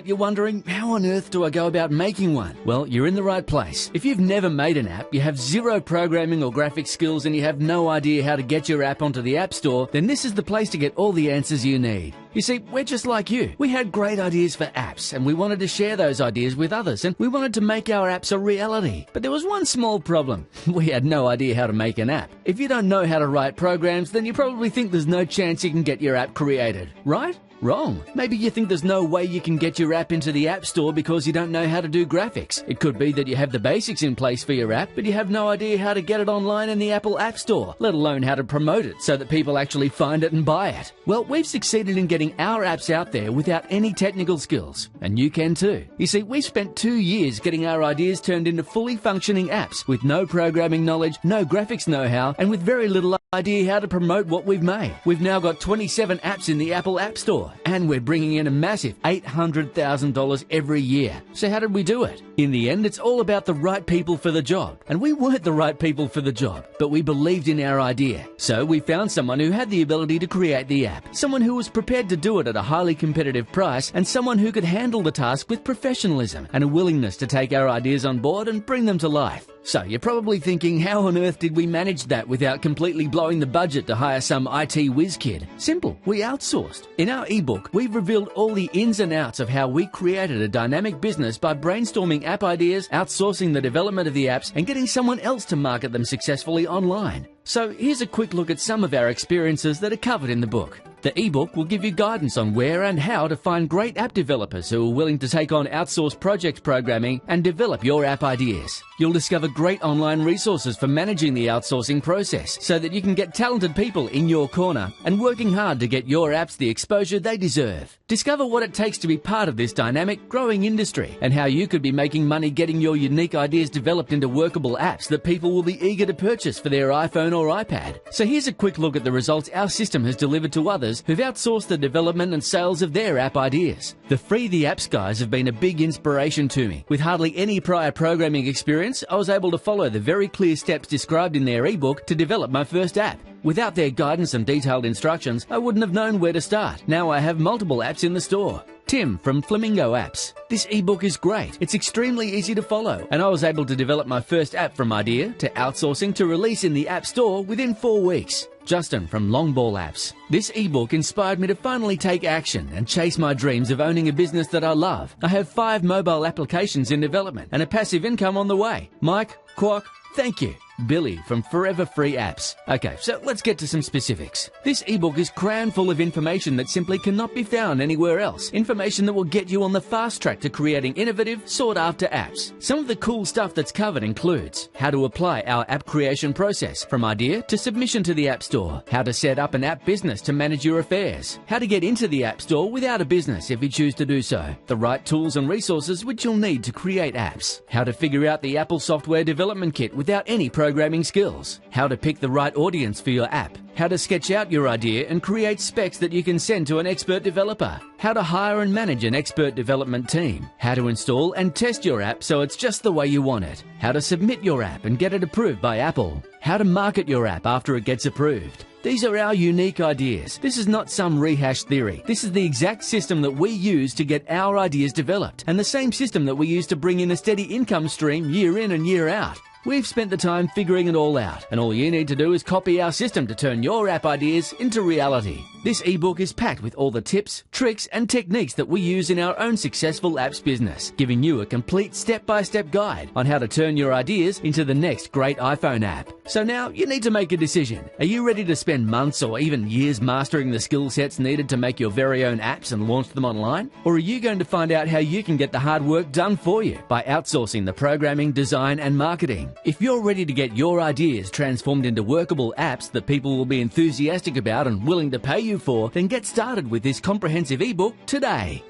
bet you're wondering, how on earth do I go about making one? Well, you're in the right place. If you've never made an app, you have zero programming or graphics skills, and you have no idea how to get your app onto the App Store, then this is the place to get all the answers you need. You see, we're just like you. We had great ideas for apps, and we wanted to share those ideas with others, and we wanted to make our apps a reality. But there was one small problem. We had no idea how to make an app. If you don't know how to write programs, then you probably think there's no chance you can get your app created, right? Wrong. Maybe you think there's no way you can get your app into the App Store because you don't know how to do graphics. It could be that you have the basics in place for your app, but you have no idea how to get it online in the Apple App Store, let alone how to promote it so that people actually find it and buy it. Well, we've succeeded in getting our apps out there without any technical skills, and you can too. You see, we've spent 2 years getting our ideas turned into fully functioning apps with no programming knowledge, no graphics know-how, and with very little idea how to promote what we've made. We've now got 27 apps in the Apple App Store, and we're bringing in a massive $800,000 every year. So how did we do it? In the end, it's all about the right people for the job. And we weren't the right people for the job, but we believed in our idea. So we found someone who had the ability to create the app, someone who was prepared to do it at a highly competitive price, and someone who could handle the task with professionalism and a willingness to take our ideas on board and bring them to life. So you're probably thinking, how on earth did we manage that without completely blowing the budget to hire some IT whiz kid? Simple, we outsourced. In our ebook, we've revealed all the ins and outs of how we created a dynamic business by brainstorming app ideas, outsourcing the development of the apps, and getting someone else to market them successfully online. So here's a quick look at some of our experiences that are covered in the book. The ebook will give you guidance on where and how to find great app developers who are willing to take on outsourced project programming and develop your app ideas. You'll discover great online resources for managing the outsourcing process so that you can get talented people in your corner and working hard to get your apps the exposure they deserve. Discover what it takes to be part of this dynamic, growing industry and how you could be making money getting your unique ideas developed into workable apps that people will be eager to purchase for their iPhone or iPad. So here's a quick look at the results our system has delivered to others who've outsourced the development and sales of their app ideas. The Free the Apps guys have been a big inspiration to me. With hardly any prior programming experience, I was able to follow the very clear steps described in their ebook to develop my first app. Without their guidance and detailed instructions, I wouldn't have known where to start. Now I have multiple apps in the store. Tim from Flamingo Apps. This ebook is great. It's extremely easy to follow, and I was able to develop my first app from idea to outsourcing to release in the App Store within 4 weeks. Justin from Longball Apps. This ebook inspired me to finally take action and chase my dreams of owning a business that I love. I have 5 mobile applications in development and a passive income on the way. Mike, Quack, thank you. Billy from Forever Free Apps. Okay, so let's get to some specifics. This ebook is crammed full of information that simply cannot be found anywhere else. Information that will get you on the fast track to creating innovative, sought-after apps. Some of the cool stuff that's covered includes how to apply our app creation process from idea to submission to the App Store, how to set up an app business to manage your affairs, how to get into the App Store without a business if you choose to do so, the right tools and resources which you'll need to create apps, how to figure out the Apple Software Development Kit without any programming skills, how to pick the right audience for your app, how to sketch out your idea and create specs that you can send to an expert developer, how to hire and manage an expert development team, how to install and test your app so it's just the way you want it, how to submit your app and get it approved by Apple, how to market your app after it gets approved. These are our unique ideas. This is not some rehashed theory. This is the exact system that we use to get our ideas developed, and the same system that we use to bring in a steady income stream year in and year out. We've spent the time figuring it all out, and all you need to do is copy our system to turn your app ideas into reality. This ebook is packed with all the tips, tricks, and techniques that we use in our own successful apps business, giving you a complete step-by-step guide on how to turn your ideas into the next great iPhone app. So now you need to make a decision. Are you ready to spend months or even years mastering the skill sets needed to make your very own apps and launch them online? Or are you going to find out how you can get the hard work done for you by outsourcing the programming, design, and marketing? If you're ready to get your ideas transformed into workable apps that people will be enthusiastic about and willing to pay you for, then get started with this comprehensive ebook today.